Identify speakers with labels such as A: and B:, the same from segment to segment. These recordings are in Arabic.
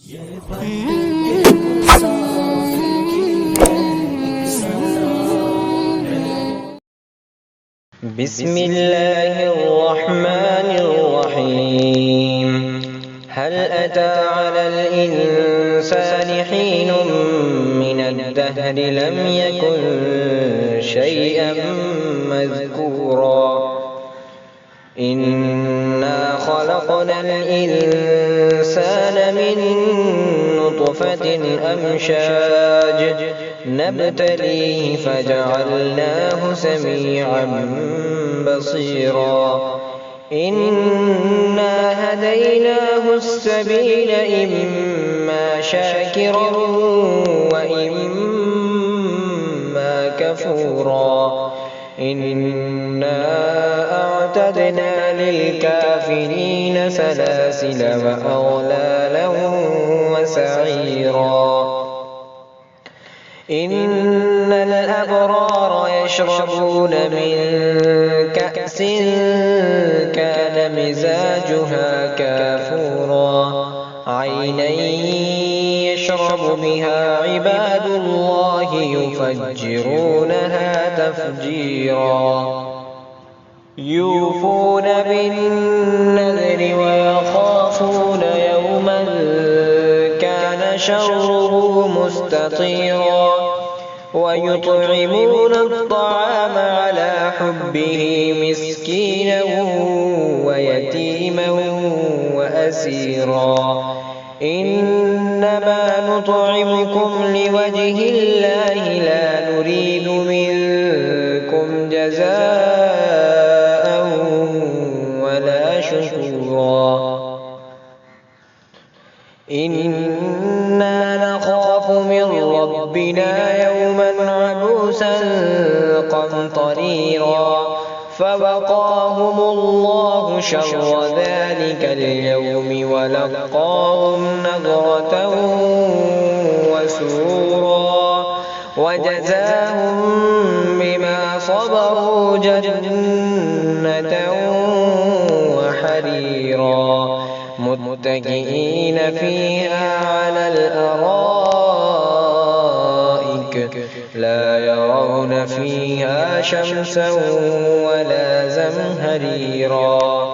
A: بسم الله الرحمن الرحيم. هل أتى على الإنسان حين من الدهر لم يكن شيئا مذكورا إنا خلقنا الإنسان من نطفة أمشاج نبتليه فجعلناه سميعا بصيرا إنا هديناه السبيل إما شاكرا وإما كفورا إنا أعتدنا للكافرين سلاسل وأغلالا وسعيرا إن الأبرار يشربون من كأس كان مزاجها كافورا عينا يشرب بها عباد الله يفجرونها تفجيرا يوفون بالنذر ويخافون يوما كان شره مستطيرا ويطعمون الطعام على حبه مسكينا ويتيما وأسيرا إنما نطعمكم لوجه الله لا نريد منكم جزاء ولا شكورا إنا نخاف من ربنا يوما عبوسا قمطريرا فوقاهم الله شر ذلك اليوم ولقاهم نضرة وسرورا وجزاهم بما صبروا جنة وحريرا متكئين فيها على الأرائك لا يرون فيها شمسا ولا زمهريرا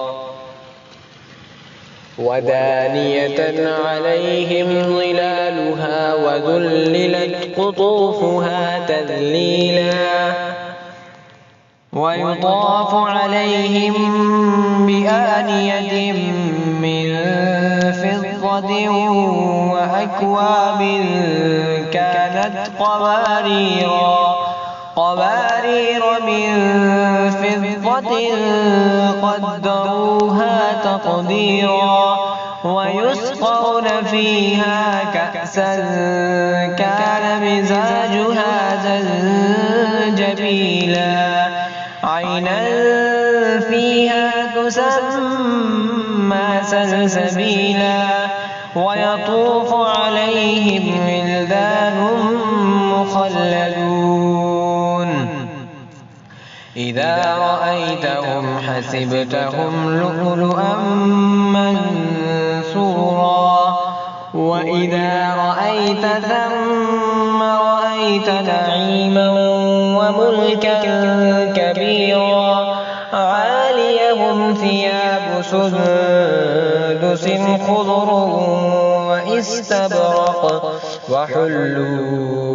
A: ودانية عليهم ظلالها وذللت قطوفها تذليلا ويطاف عليهم بآنية من فضة وأكواب كانت قوارير من فضة قدروها تقديرا ويسقون فيها كأسا كان مزاجها زنجبيلا عينا فيها تسمى سلسبيلا ويطوف عليهم ولدان مخلدون إذا رأيتهم حسبتهم لؤلؤا منثورا وإذا رأيت ثم رأيت نعيما وملكا كبيرا عاليهم ثياب سندس خضر وإستبرق وحلوا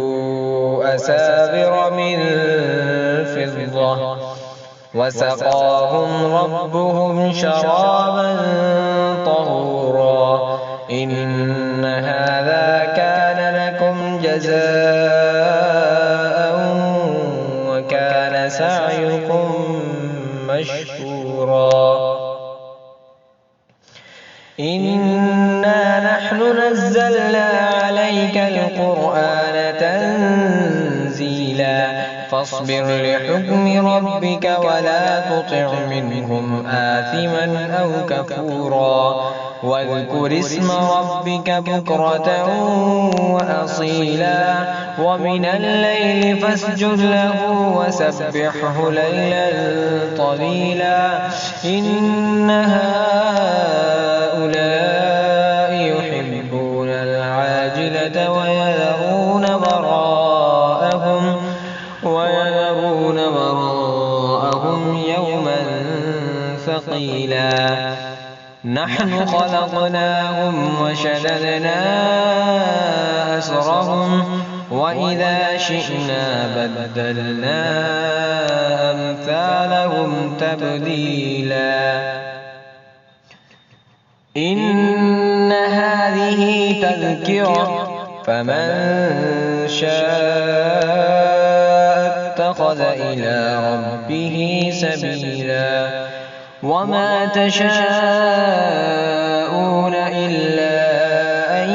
A: أساور من فضة وسقاهم ربهم شرابا طهورا إن هذا كان لكم جزاء وكان سعيكم مشكورا إنا نحن نزلنا عليك القرآن تنزيلا فاصبر لحكم ربك ولا تطع منهم آثما أو كفورا واذكر اسم ربك بكرة وأصيلا ومن الليل فاسجد له وسبحه ليلا طويلا إن هؤلاء يحبون المهلكة ويذرون وراءهم يوما ثقيلا نحن خلقناهم وشددنا أسرهم وإذا شئنا بدلنا أمثالهم تبديلا إن هذه تذكرة فمن شاء اتخذ إلى ربه سبيلا وما تشاءون إلا أن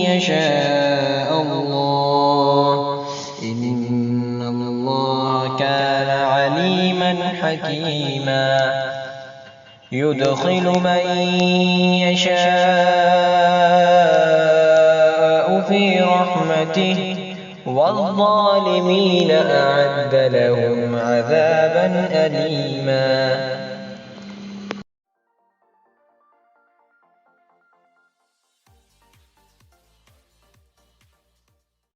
A: يشاء الله إن الله كان عليما حكيما يدخل من يشاء في رحمته والظالمين أعد لهم عذابا أليما